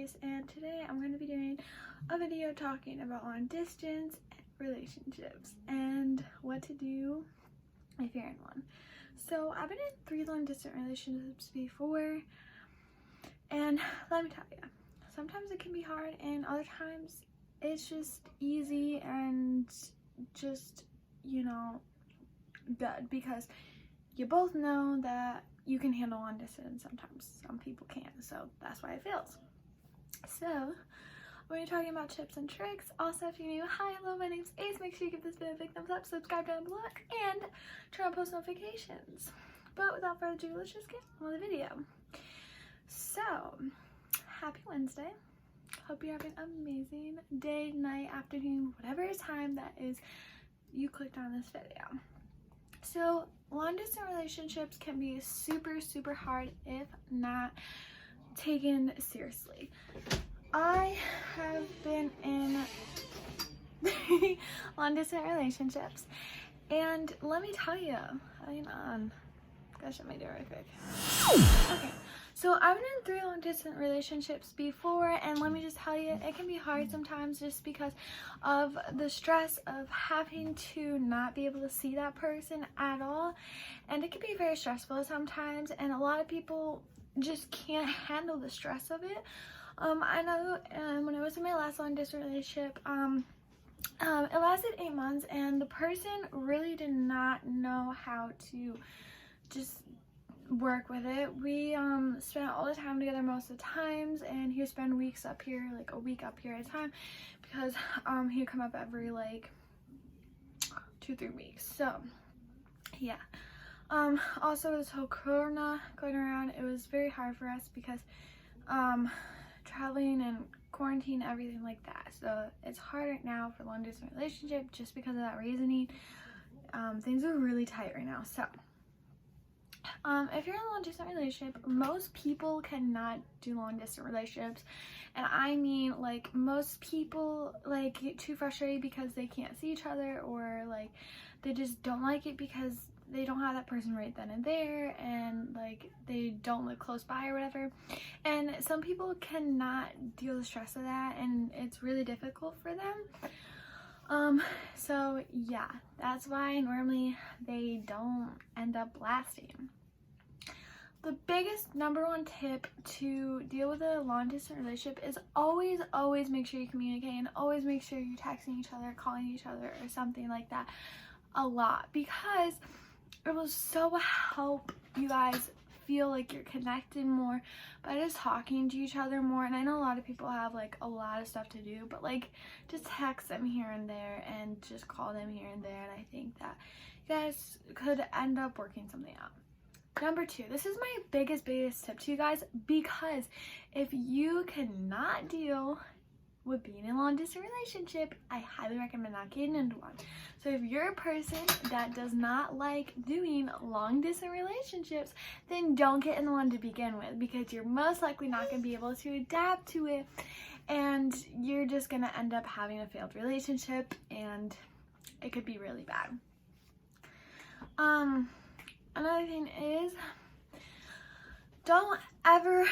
Grace, and today I'm going to be doing a video talking about long distance relationships and what to do if you're in one. So I've been in 3 long distance relationships before, and let me tell you, sometimes it can be hard and other times it's just easy and just, good, because you both know that you can handle long distance. Sometimes some people can't, so that's why it fails. So we're talking about tips and tricks. Also, if you're new, hi, hello, my name's Ace. Make sure you give this video a big thumbs up, subscribe down below, and turn on post notifications. But without further ado, let's just get on with the video. So, happy Wednesday. Hope you're having an amazing day, night, afternoon, whatever time that is you clicked on this video. So, long distance relationships can be super hard if not taken seriously. I have been in long distance relationships, and let me tell you, gosh, let me do it right quick. Okay, so I've been in 3 long distance relationships before, and let me just tell you, it can be hard sometimes just because of the stress of having to not be able to see that person at all, and it can be very stressful sometimes, and a lot of people just can't handle the stress of it. I know when I was in my last long distance relationship, it lasted 8 months, and the person really did not know how to just work with it. We spent all the time together most of the times, and he would spend weeks up here, like a week up here at a time, because he'd come up every like 2-3 weeks. So yeah. Also, this whole corona going around, it was very hard for us because traveling and quarantine, everything like that. So it's hard right now for long distance relationship just because of that reasoning. Things are really tight right now. So if you're in a long distance relationship, most people cannot do long distance relationships, and I mean, like, most people like get too frustrated because they can't see each other, or like they just don't like it because they don't have that person right then and there, and like they don't live close by or whatever. And some people cannot deal with the stress of that, and it's really difficult for them. So yeah, that's why normally they don't end up lasting. The biggest #1 tip to deal with a long distance relationship is always make sure you communicate, and always make sure you're texting each other, calling each other, or something like that a lot, because it will so help you guys feel like you're connected more by just talking to each other more. And I know a lot of people have like a lot of stuff to do, but like just text them here and there and just call them here and there, and I think that you guys could end up working something out. #2, this is my biggest tip to you guys, because if you cannot deal with being in a long distance relationship, I highly recommend not getting into one. So if you're a person that does not like doing long distance relationships, then don't get in one to begin with, because you're most likely not going to be able to adapt to it, and you're just going to end up having a failed relationship, and it could be really bad. Another thing is, don't ever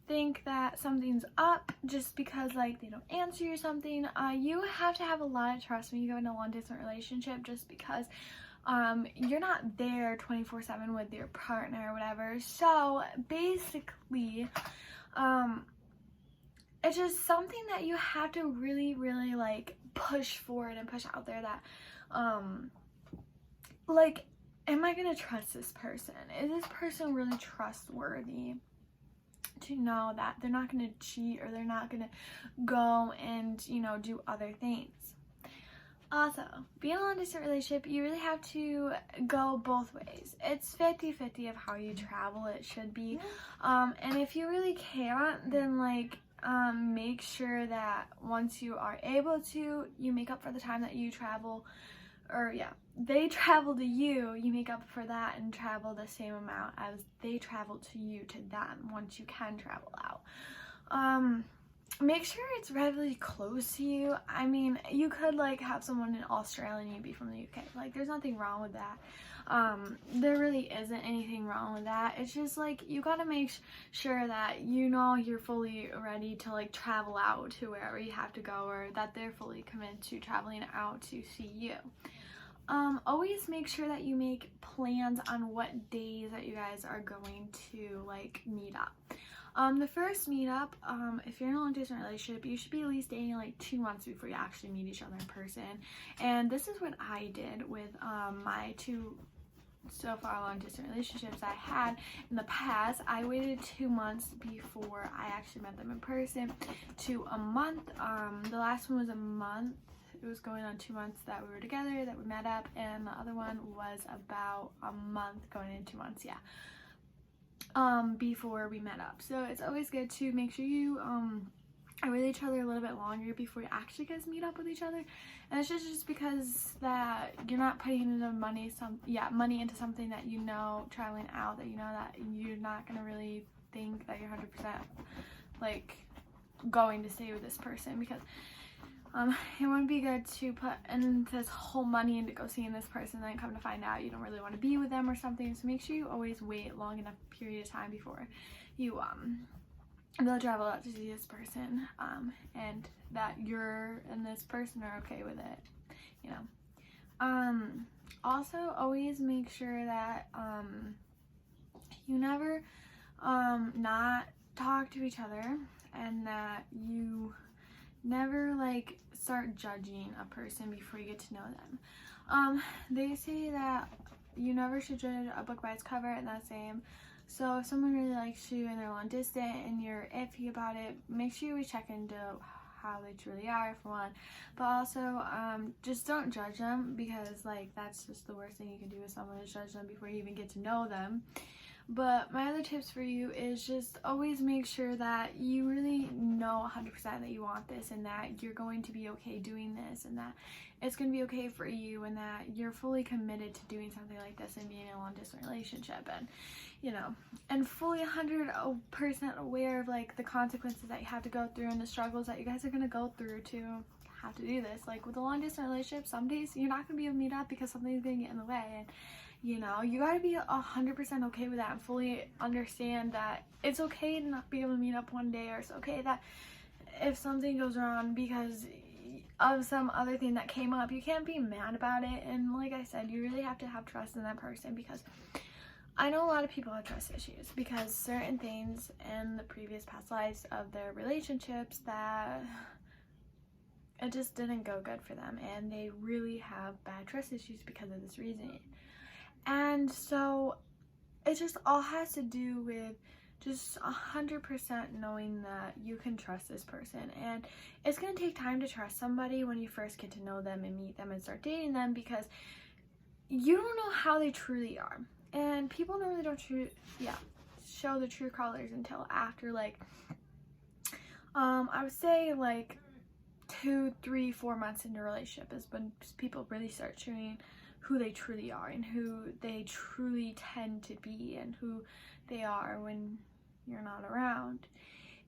think that something's up just because like they don't answer you or something. You have to have a lot of trust when you go into a long distance relationship, just because you're not there 24/7 with your partner or whatever. So basically, it's just something that you have to really like push forward and push out there, that like, am I gonna trust this person? Is this person really trustworthy to know that they're not gonna cheat, or they're not gonna go and do other things? Also, being in a long distance relationship, you really have to go both ways. It's 50-50 of how you travel, it should be. And if you really can't, then like make sure that once you are able to, you make up for the time that you travel, or yeah, they travel to you, you make up for that and travel the same amount as they travel to you to them once you can travel out. make sure it's relatively close to you. I mean, you could like have someone in Australia and you be from the UK. Like, there's nothing wrong with that. There really isn't anything wrong with that. It's just like you gotta make sure that you know you're fully ready to like travel out to wherever you have to go, or that they're fully committed to traveling out to see you. Always make sure that you make plans on what days that you guys are going to like meet up. The first meetup, if you're in a long-distance relationship, you should be at least dating like 2 months before you actually meet each other in person. And this is what I did with my 2 so far long-distance relationships I had in the past. I waited 2 months before I actually met them in person to a month. The last one was a month. It was going on 2 months that we were together, that we met up, and the other one was about a month going into 2 months, yeah. Before we met up. So it's always good to make sure you are with each other a little bit longer before you actually guys meet up with each other. And it's just because that you're not putting enough money into something that you know, traveling out, that you know that you're not gonna really think that you're 100% like going to stay with this person, because it wouldn't be good to put in this whole money into go seeing this person and then come to find out you don't really want to be with them or something. So make sure you always wait long enough period of time before you go travel out to see this person, and that you're and this person are okay with it, you know. Also always make sure that you never not talk to each other, and that you never like start judging a person before you get to know them. They say that you never should judge a book by its cover, and that's the same. So if someone really likes you and they're long distance and you're iffy about it, make sure you always check into how they truly are, for one, but also just don't judge them, because like that's just the worst thing you can do with someone, is judge them before you even get to know them. But my other tips for you is just always make sure that you really know 100% that you want this, and that you're going to be okay doing this, and that it's going to be okay for you, and that you're fully committed to doing something like this and being in a long distance relationship, and you know, and fully 100% aware of like the consequences that you have to go through and the struggles that you guys are going to go through to have to do this. Like with a long distance relationship, some days you're not going to be able to meet up because something's going to get in the way, and you know, you gotta be 100% okay with that and fully understand that it's okay to not be able to meet up one day, or it's okay that if something goes wrong because of some other thing that came up, you can't be mad about it. And like I said, you really have to have trust in that person, because I know a lot of people have trust issues because certain things in the previous past lives of their relationships that it just didn't go good for them, and they really have bad trust issues because of this reasoning. And so it just all has to do with just 100% knowing that you can trust this person. And it's going to take time to trust somebody when you first get to know them and meet them and start dating them, because you don't know how they truly are. And people normally don't show the true colors until after like I would say like 2, 3, 4 months into a relationship is when people really start showing who they truly are and who they truly tend to be and who they are when you're not around.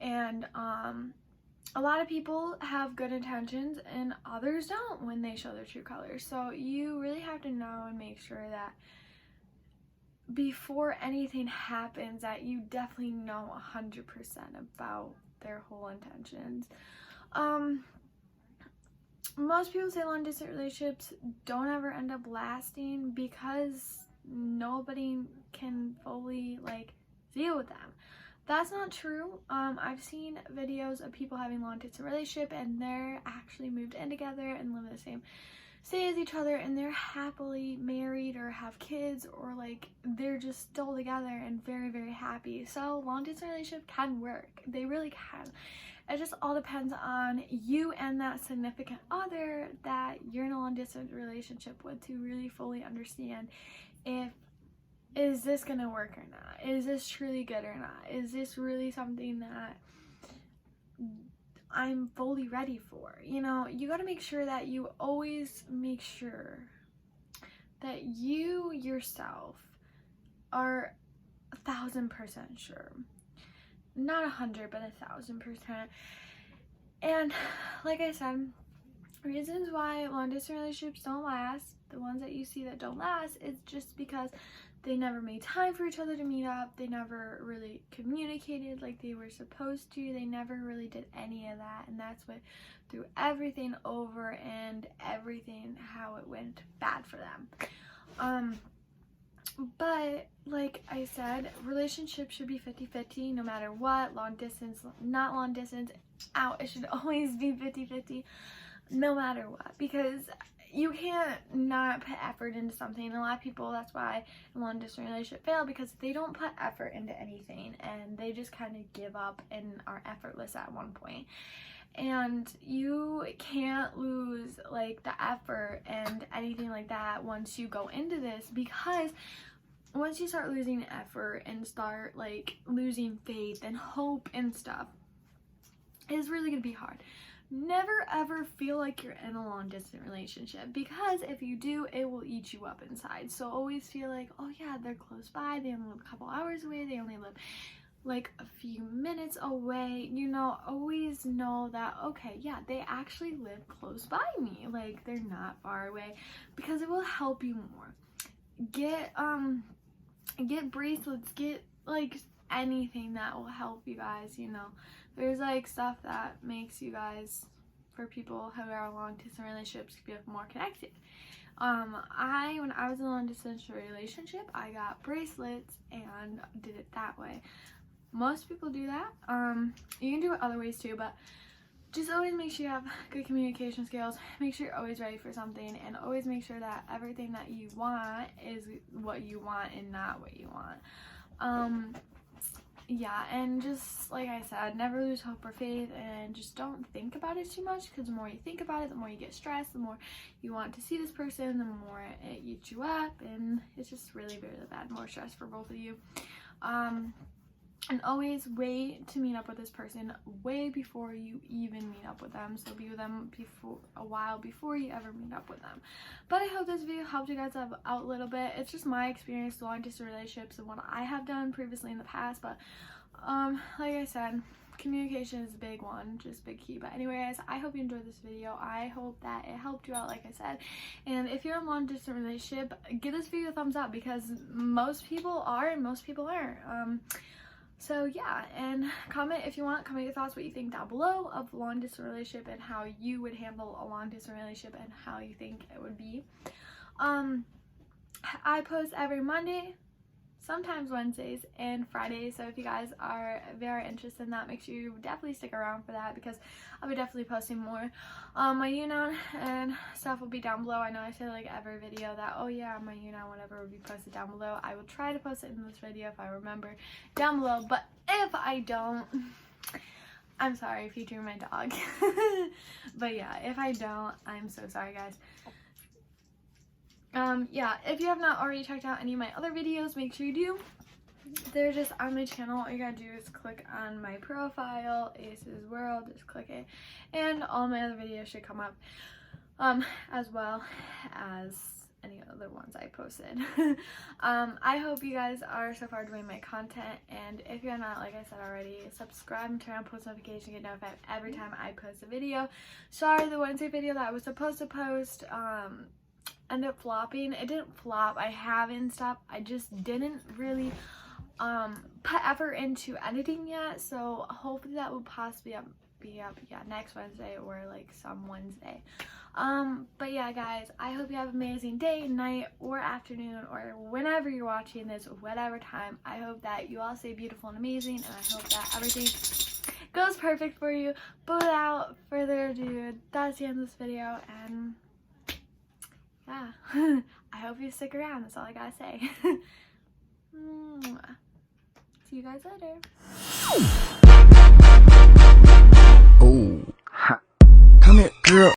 And a lot of people have good intentions and others don't when they show their true colors. So you really have to know and make sure that before anything happens that you definitely know 100% about their whole intentions. Most people say long distance relationships don't ever end up lasting because nobody can fully like deal with them. That's not true. I've seen videos of people having long distance relationship and they're actually moved in together and live in the same state as each other, and they're happily married or have kids, or like they're just still together and very, very happy. So long distance relationship can work. They really can. It just all depends on you and that significant other that you're in a long distance relationship with, to really fully understand if is this gonna work or not? Is this truly good or not? Is this really something that I'm fully ready for? You know, you gotta make sure that you always make sure that you yourself are 1,000% sure. Not 100, but 1,000%. And like I said, reasons why long distance relationships don't last, the ones that you see that don't last, is just because they never made time for each other to meet up. They never really communicated like they were supposed to. They never really did any of that, and that's what threw everything over and everything how it went bad for them. But like I said, relationships should be 50-50 no matter what. Long distance, not long distance, it should always be 50-50 no matter what, because you can't not put effort into something. A lot of people, that's why a long distance relationship fail, because they don't put effort into anything and they just kind of give up and are effortless at one point. And you can't lose like the effort and anything like that once you go into this, because once you start losing effort and start like losing faith and hope and stuff, it's really gonna be hard. Never ever feel like you're in a long distance relationship, because if you do, it will eat you up inside. So always feel like, oh yeah, they're close by, they only live a couple hours away, they only live like a few minutes away, you know. Always know that, okay, yeah, they actually live close by me, like they're not far away, because it will help you more. Get bracelets, get like anything that will help you guys, you know. There's like stuff that makes you guys, for people who are in long distance relationships, feel more connected. When I was in a long distance relationship, I got bracelets and did it that way. Most people do that. You can do it other ways too, but just always make sure you have good communication skills. Make sure you're always ready for something, and always make sure that everything that you want is what you want and not what you want. Yeah, and just like I said, never lose hope or faith, and just don't think about it too much, because the more you think about it, the more you get stressed, the more you want to see this person, the more it eats you up, and it's just really, really bad, more stress for both of you. And always wait to meet up with this person way before you even meet up with them. So be with them a while before you ever meet up with them. But I hope this video helped you guys out a little bit. It's just my experience with long distance relationships and what I have done previously in the past. But like I said, communication is a big one, just big key. But anyway, guys, I hope you enjoyed this video. I hope that it helped you out, like I said. And if you're in a long distance relationship, give this video a thumbs up, because most people are and most people aren't. So yeah, and comment if you want. Comment your thoughts, what you think down below of a long distance relationship, and how you would handle a long distance relationship, and how you think it would be. I post every Monday, sometimes Wednesdays and Fridays, so if you guys are very interested in that, make sure you definitely stick around for that, because I'll be definitely posting more. My YouNown and stuff will be down below. I know I say like every video that, oh yeah, my YouNown, whatever, will be posted down below. I will try to post it in this video if I remember down below, but if I don't, I'm sorry, featuring my dog. But yeah, if I don't, I'm so sorry, guys. Yeah, if you have not already checked out any of my other videos, make sure you do. They're just on my channel. All you gotta do is click on my profile, Ace's World, just click it, and all my other videos should come up, as well as any other ones I posted. I hope you guys are so far enjoying my content, and if you're not, like I said already, subscribe and turn on post notifications to get notified every time I post a video. Sorry, the Wednesday video that I was supposed to post, ended up flopping. It didn't flop, I haven't stopped, I just didn't really put effort into editing yet, so hopefully that will possibly be up yeah, next Wednesday or like some Wednesday. But yeah, guys, I hope you have an amazing day, night, or afternoon, or whenever you're watching this, whatever time. I hope that you all stay beautiful and amazing, and I hope that everything goes perfect for you. But without further ado, that's the end of this video, and yeah, I hope you stick around. That's all I gotta say. See you guys later. Oh, ha. Come here, girl.